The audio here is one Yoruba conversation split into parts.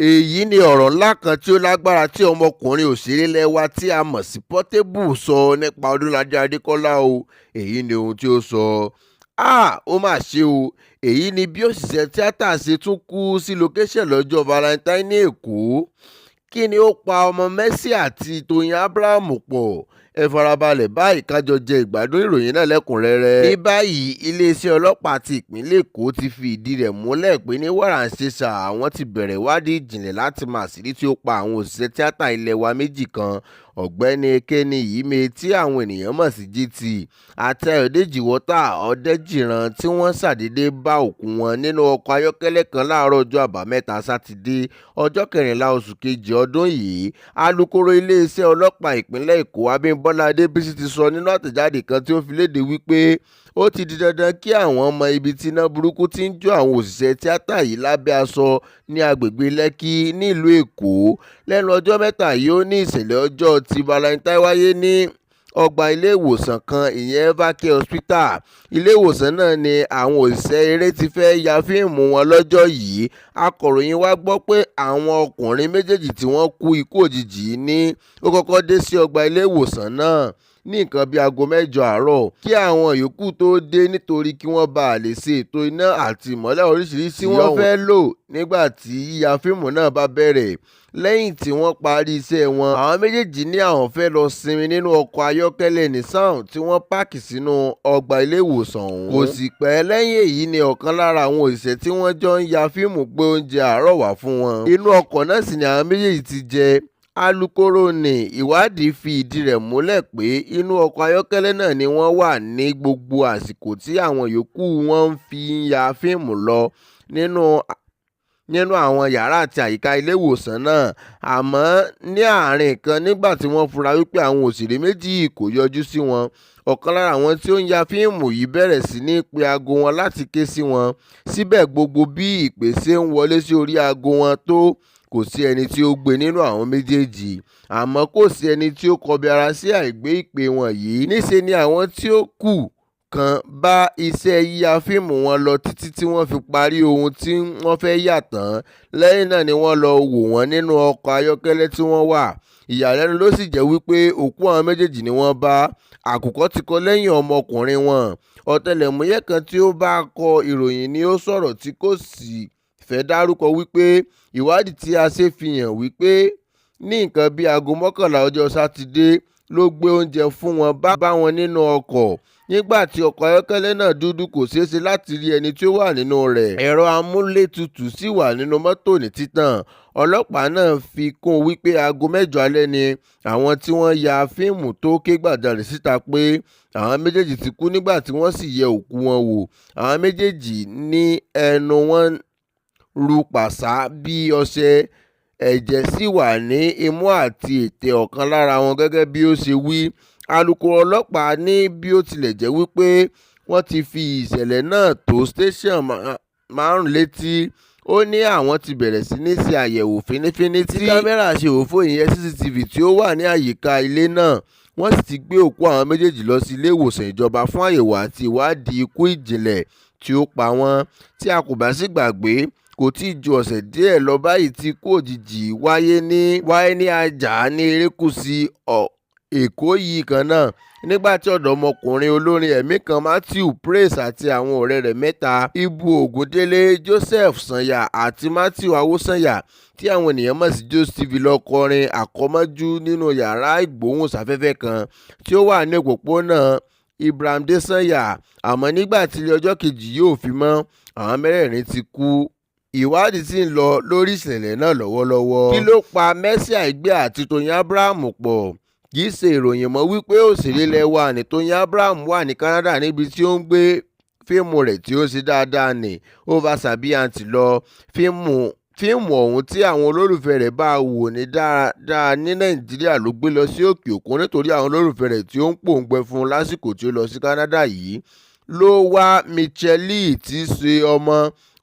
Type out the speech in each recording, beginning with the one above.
èyí ni ọ̀rọ̀ ńlá kan tí ó lágbára tí ọmọkùnrin òṣèré ilẹ̀ wa tí a mọ̀ sí Portable sọ nípa Odunlade Adekola o. Èyí ni ohun tí ó sọ. Ó mà ṣe o. Èyí ni bí òṣìṣẹ́ tíátà ṣe tún kú sí location lọ́jọ́ Valentine ní Èkó. Kí ni ó pa ọmọ Mercy àti Toyin pọ̀? Ẹ farabalẹ̀ báyìí kájọ jẹ ìgbádùn ìròyìn náà lẹ́kùnrẹ́rẹ́. Ní báyìí iléeṣẹ́ ọlọ́pàá ti ìpínlẹ̀ Èkó ti fi ìdí rẹ̀ múlẹ̀ pé ní wàràǹṣeṣà àwọn ti bẹ̀rẹ̀ ìwádìí ìjìnlẹ̀ láti mọ àṣírí tí ó pa àwọn òṣìṣẹ́ tíátà ilé wa méjì kan, ọ̀gbẹ́ni Ekene Iyime tí àwọn ènìyàn mọ̀ sí GT àti Ayọ̀dèjì Water Ọ̀dẹ́jìran tí wọ́n ṣàdédé bá òkú wọn nínú ọkọ̀ ayọ́kẹ́lẹ́ kan láàárọ̀ ọjọ́ àbámẹ́ta sátidé ọjọ́ 14 oṣù kejì ọdún yìí. Alukoro iléeṣẹ́ ọlọ́pàá ìpínlẹ̀ Èkó Abímbọ́lá Adébísí ti sọ nínú àtẹ̀jáde kan tí ó fi léde wípé ó ti di dandan kí àwọn ọmọ ibi tí iná burúkú ti ń jó àwọn òṣìṣẹ́ tíátà yìí lábẹ́ aṣọ ní agbègbè Lẹ́kì nílùú Èkó. Lẹ́nu ọjọ́ mẹ́ta yìí ó ní ìṣẹ̀lẹ̀ ọjọ́ ti Valentine wáyé ní ọgbà ilé ìwòsàn kan, ìyẹn Vacare Hospital. Ilé ìwòsàn náà ni àwọn òṣìṣẹ́ eré ti fẹ́ ya fíìmù wọn lọ́jọ́ yìí. Akọ̀ròyìn wa gbọ́ pé àwọn ọkùnrin méjèèjì tí wọ́n kú ikú òjijì ní ó kọ́kọ́ dé sí ọgbà ilé ìwòsàn náà ní nǹkan bíi aago 8 àárọ̀ kí àwọn yòókù tó dé nítorí kí wọ́n bá lè ṣe ètò iná àti ìmọ́lẹ̀ oríṣiríṣi tí wọ́n fẹ́ lò nígbà tí yíya fíìmù náà bá bẹ̀rẹ̀. Lẹ́yìn tí wọ́n parí iṣẹ́ wọn, àwọn méjèèjì ní àwọn fẹ́ lọ sinmi nínú ọkọ̀ ayọ́kẹ́lẹ́ Nissan tí wọ́n páàkì sínú ọgbà ilé ìwòsàn ọ̀hún. Kò sì pẹ́ lẹ́yìn èyí ni ọ̀kan lára àwọn òṣìṣẹ́ tí wọ́n jọ ń ya fíìmù gbé oúnjẹ àárọ̀ wá fún wọn. Inú ọkọ̀ náà sì ni àwọn méjèèjì ti jẹ. Alukoro ní ìwádìí fi ìdí rẹ̀ múlẹ̀ pé inú ọkọ̀ ayọ́kẹ́lẹ́ náà ni wọ́n wà ní gbogbo àsìkò tí àwọn yòókù wọn fi ń ya fíìmù lọ nínú àwọn yàrá àti àyíká ilé ìwòsàn náà. Àmọ́ ní àárín kan nígbà tí wọ́n fura wípé àwọn òṣèré méjì kò yọjú sí wọn, ọ̀kan lára àwọn tí ó ń ya fíìmù yìí bẹ̀rẹ̀ sí ní pe aago wọn láti ké sí wọn. Síbẹ̀ gbogbo bí ìpè ṣe ń wọlé sí orí aago wọn tó kò sí ẹni tí ó gbé nínú àwọn méjèèjì. Àmọ́ kò sí ẹni tí ó kọbi ara sí àìgbé ìpè wọn yìí. Níṣe ni àwọn tí ó kù kan bá iṣẹ́ yíya fíìmù wọn lọ títí tí wọ́n fi parí ohun tí wọ́n fẹ́ yà tán. Lẹ́yìn náà ni wọ́n lọ wò wọ́n nínú ọkọ̀ ayọ́kẹ́lẹ́ tí wọ́n wà. Ìyàlẹ́nu ló sì jẹ́ wípé òkú àwọn méjèèjì ni wọ́n bá. Àkùkọ ti kọ lẹ́yìn ọmọkùnrin wọn. Ọ̀tẹlẹ̀múyẹ́ kan tí ó bá kọ ìròyìn ni ó sọ̀rọ̀ tí kò sì fẹ́ dárúkọ wípé ìwádìí tí a ṣe fi hàn wípé ní nǹkan bíi aago 11 ọjọ́ sátidé ló gbé oúnjẹ fún wọn bá wọn nínú ọkọ̀. Nígbà tí ọkọ̀ ayọ́kẹ́lẹ́ náà dúdú kò ṣeéṣe láti rí ẹni tí ó wà nínú rẹ̀. Ẹ̀rọ amúlétutù sì wà nínú mọ́tò ní títàn. Ọlọ́pàá náà fi kún un wípé aago 8 alẹ́ ni àwọn tí wọ́n ya fíìmù tó ké gbàjarè síta pé àwọn méjèèjì ti kú nígbà tí wọ́n sì yẹ òkú wọn wò. Àwọn méjèèjì ní ẹnu wọn ru pàṣá bí ọṣẹ, ẹ̀jẹ̀ sì wà ní imú àti ètè ọ̀kan lára wọn gẹ́gẹ́ bí ó ṣe wí. Alukoro ọlọ́pàá ní bí ó tilẹ̀ jẹ́ wípé wọ́n ti fi ìṣẹ̀lẹ̀ náà tó station 5 létí, ó ní àwọn ti bẹ̀rẹ̀ sí ní ṣe àyẹ̀wò fínífíní tí kámẹ́rà ṣe òfò ìyẹn CCTV tí ó wà ní àyíká ilé náà. Wọ́n sì ti gbé òkú àwọn méjèèjì lọ sí ilé ìwòsàn ìjọba fún àyẹ̀wò àti ìwádìí ikú ìjìnlẹ̀ tí ó pa wọ́n. Tí a kò bá sì gbàgbé, kò tí ì ju ọ̀sẹ̀ díẹ̀ lọ báyìí tí ikú òjijì wáyé ní Ajah ní erékùṣù Èkó yìí kan náà, nígbà tí ọ̀dọ́mọkùnrin olórin ẹ̀mí kan Matthew Praise àti àwọn ọ̀rẹ́ rẹ̀ mẹ́ta Ibu Ògúndélé, Joseph Sanya àti Matthew Awosanya tí àwọn ènìyàn mọ̀ sí Joseph lọ kọrin àkọ́mọ́jú nínú yàrá ìgbóhùnsáfẹ́fẹ́ kan tí ó wà ní òpópónà Ibrahim Desanya. Àmọ́ nígbà tí ilé ọjọ́ kejì yóò fi mọ́, àwọn mẹ́rẹ̀ẹ̀rin ti kú. Ìwádìí sì ń lọ lórí ìṣẹ̀lẹ̀ náà lọ́wọ́lọ́wọ́. Kí ló pa Mercy Aigbe àti Toyin pọ̀? Kì í ṣe ìròyìn mọ́ wípé òṣèré ilẹ̀ wa ní Toyin wà ní Canada níbi tí ó ń gbé fíìmù rẹ̀ tí ó ṣe dáadáa ní Over Sabiant lọ. Fíìmù ọ̀hún tí àwọn olólùfẹ́ rẹ̀ bá wò ní dáadáa ní Nàìjíríà ló gbé lọ sí òkè òkun nítorí àwọn olólùfẹ́ rẹ̀ tí ó ń pòǹgbẹ fún lásìkò tí ó lọ sí Canada yìí. Ló wá Michelle tí í ṣe ọmọ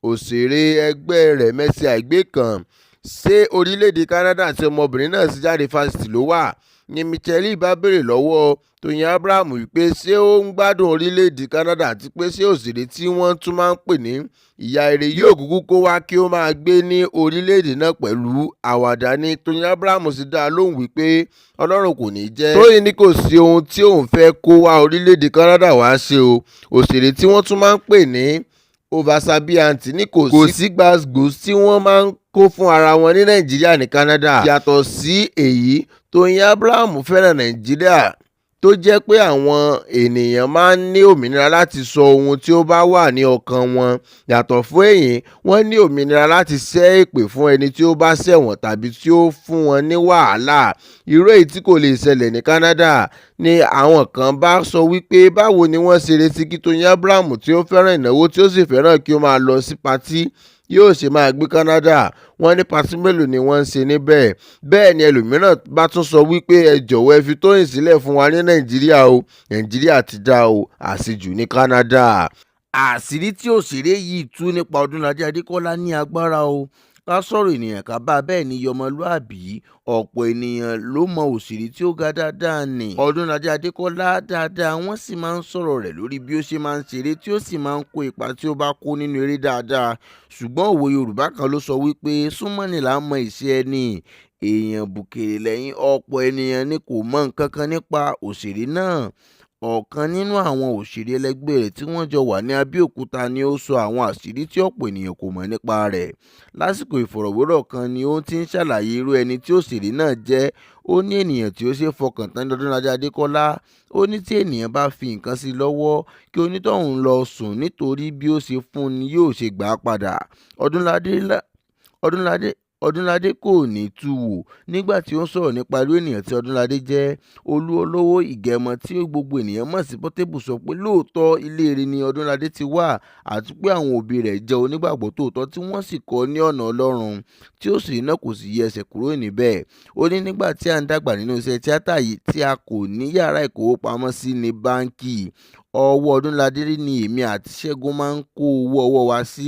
òṣèré ẹgbẹ́ rẹ̀ Mercy Aigbe kan. Ṣé orílẹ̀-èdè Canada tí ọmọbìnrin náà sì jáde fásitì ló wà? ni Michelle bá béèrè lọ́wọ́ Toyin Abraham wípé ṣé ó ń gbádùn orílẹ̀-èdè Canada àti pé ṣé òṣèré tí wọ́n tún máa ń pè ní ìyá eré yóò kúkú kó wá kí ó máa gbé ní orílẹ̀-èdè náà pẹ̀lú àwàdà ni Toyin Abraham sì dá a lóhùn wípé Ọlọ́run kò ní jẹ́. Toyin ní kò sí ohun tí òun fẹ́ kó wá orílẹ̀-èdè Canada wá ṣe o. Òṣèré tí wọ́n tún máa ń pè ní oversabianti ní kò sí gbàgbós tí wọ́n máa ń kó fún ara wọn ní Nàìjíríà ní Canada. Yàtọ̀ sí èyí, Toyin Abraham fẹ́ràn Nàìjíríà tó jẹ́ pé àwọn ènìyàn máa ń ní òmìnira láti sọ ohun tí ó bá wà ní ọkàn wọn. Yàtọ̀ fún èyí, wọ́n ní òmìnira láti ṣẹ́ èpè fún ẹni tí ó bá ṣẹ̀ wọ́n tàbí tí ó fún wọn ní wàhálà. Irú èyí tí kò lè ṣẹlẹ̀ ní Canada ni àwọn kan bá sọ wípé báwo ni wọ́n ṣe retí kí Toyin Abraham tí ó fẹ́ràn ìnáwó tí ó sì fẹ́ràn kí ó máa lọ sí patí yóò ṣe máa gbé Canada. Wọ́n ní patí mélòó ni wọ́n ń ṣe níbẹ̀. Bẹ́ẹ̀ ni ẹlòmíràn bá tún sọ wípé ẹ jọ̀wọ́ ẹ fi Toyin sílẹ̀ fún wa ní Nàìjíríà o, Nàìjíríà ti dá o, àṣejù ní Canada. Àṣírí tí òṣèré yìí tú nípa Odunlade Adekola ní agbára o. Ká sọ̀rọ̀ ènìyàn ká bá bẹ́ẹ̀ ni yọmọlúàbí. Ọ̀pọ̀ ènìyàn ló mọ òṣèré tí ó ga dáadáa ní Odunlade Adekola dáadáa, wọ́n sì máa ń sọ̀rọ̀ rẹ̀ lórí bí ó ṣe máa ń ṣeré tí ó sì máa ń kó ipa tí ó bá kó nínú eré dáadáa. Ṣùgbọ́n òwe Yorùbá kan ló sọ wípé súnmọ́ni là ń mọ ìṣe ẹni, èèyàn bùkèèrè lẹ́yìn. Ọ̀pọ̀ ènìyàn ni kò mọ nǹkan kan nípa òṣèré náà. Ọ̀kan nínú àwọn òṣèré ẹlẹgbẹ́ rẹ̀ tí wọ́n jọ wà ní Abẹ́òkúta ni ó sọ àwọn àṣírí tí ọ̀pọ̀ ènìyàn kò mọ̀ nípa rẹ̀. Lásìkò ìfọ̀rọ̀wérọ̀ kan ni ó ti ń ṣàlàyé irú ẹni tí òṣèré náà jẹ́. Ó ní ènìyàn tí ó ṣe fọkàn tán ní Odunlade Adekola. Ó ní tí ènìyàn bá fi nǹkan sí i lọ́wọ́ kí onítọ̀hún lọ sùn nítorí bí ó ṣe fún ni yóò ṣe gbà á padà. Odunlade kò ní tú wò nígbà tí ó ń sọ̀rọ̀ nípa irú ènìyàn tí Odunlade jẹ́. Olú olówó Ìgẹ̀mọ tí gbogbo ènìyàn mọ̀ sí Portable sọ pé lóòótọ́ ilé ire ni Odunlade ti wá àti pé àwọn òbí rẹ̀ jẹ́ onígbàgbọ́ tòótọ́ tí wọ́n sì kọ́ ní ọ̀nà Ọlọ́run tí òṣèré náà kò sì yẹ ẹsẹ̀ kúrò níbẹ̀. Ó ní nígbà tí à ń dàgbà nínú iṣẹ́ tíátà yìí tí a kò ní yàrá ìkówópamọ́sí ní báńkì, ọwọ́ Odunlade ni èmi àti Ṣẹ́gun máa ń kó owó ọwọ́ wa sí.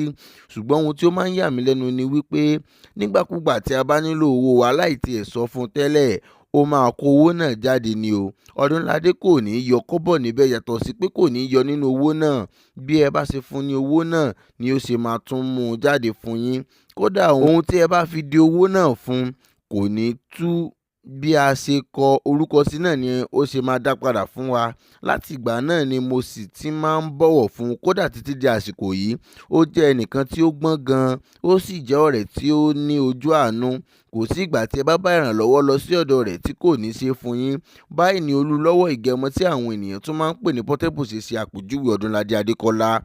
Ṣùgbọ́n ohun tí ó máa ń yà mí lẹ́nu ni wípé nígbàkúgbà tí a bá nílò owó wa láì tiẹ̀ sọ fún tẹ́lẹ̀, ó máa kó owó náà jáde ni o. Odunlade kò ní yọ kọ́bọ̀ níbẹ̀, yàtọ̀ sí pé kò ní yọ nínú owó náà. Bí ẹ bá ṣe fún ní owó náà ni ó ṣe máa tún mú un jáde fún yín. Kódà ohun tí ẹ bá fi di owó náà fún kò ní tú bí a ṣe kọ orúkọ sí náà ni ó ṣe máa dá padà fún wa. Láti ìgbà náà ni mo sì ti máa ń bọ̀wọ̀ fún un, kódà títí di àsìkò yìí. Ó jẹ́ ẹnìkan tí ó gbọ́n gan-an, ó sì jẹ́ ọ̀rẹ́ tí ó ní ojú àánú. Kò sí ìgbà tí ẹ bá bá ìrànlọ́wọ́ lọ sí ọ̀dọ̀ rẹ̀ tí kò ní ṣe fún yín. Báyìí ni Olúlọ́wọ̀ Ìgẹ̀mọ tí àwọn ènìyàn tún máa ń pè ní Portable ṣe àpèjúwe Odunlade Adekola.